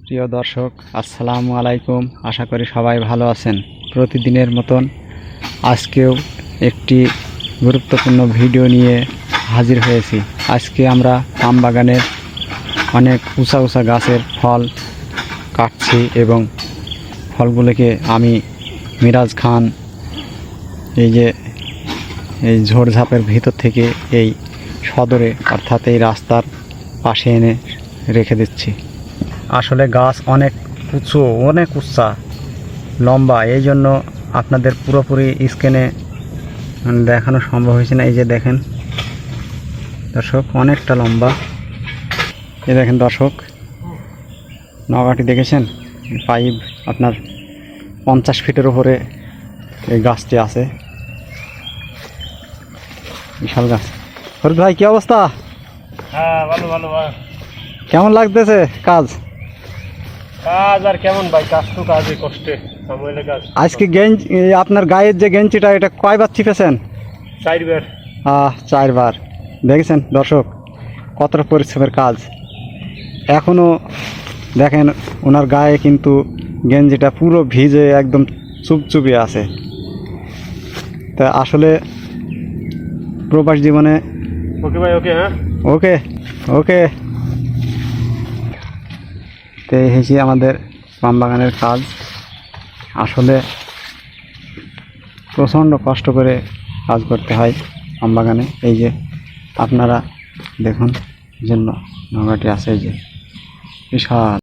প্রিয় দর্শক, আসসালামু আলাইকুম। আশা করি সবাই ভালো আছেন। প্রতিদিনের মতন আজকেও একটি গুরুত্বপূর্ণ ভিডিও নিয়ে হাজির হয়েছি। আজকে আমরা আম বাগানের অনেক উঁচা উঁচা গাছের ফল কাটছি এবং ফলগুলোকে আমি মিরাজ খান এই ঝোড়ঝাপের ভিতর থেকে এই সদরে অর্থাৎ এই রাস্তার পাশে এনে রেখে দিচ্ছি। আসলে গাছ অনেক উঁচু, অনেক উঁচা লম্বা, এই জন্য আপনাদের পুরোপুরি স্ক্রিনে দেখানো সম্ভব হয়েছে না। এই যে দেখেন দর্শক, অনেকটা লম্বা। এই দেখেন দর্শক, নগাটি দেখেছেন? পাইপ আপনার 50 ফিটের উপরে এই গাছটি আছে, বিশাল গাছ। ফরিদ ভাই, কি অবস্থা? হ্যাঁ, ভালো ভালো ভাই। কেমন লাগতেছে কাজ? কাজ আর কেমন ভাই, কাজ তো কাজই, কষ্টে সাময়িক কাজ। আজকে আপনার গায়ের যে গেঞ্জিটা, এটা কয়বার চিপেছেন? 4 বার। 4 বার। দেখেছেন দর্শক কতটা পরিশ্রমের কাজ। এখনও দেখেন ওনার গায়ে কিন্তু গেঞ্জিটা পুরো ভিজে একদম চুপচুপিয়ে আছে। তা আসলে প্রবাস জীবনে ওকে ভাই, ওকে। হ্যাঁ, ওকে ওকে। তো এই হয়েছে আমাদের পাম বাগানের কাজ। আসলে প্রচণ্ড কষ্ট করে কাজ করতে হয় পাম বাগানে। এই যে আপনারা দেখুন, জন্য নৌকাটি আছে, এই যে বিশাল।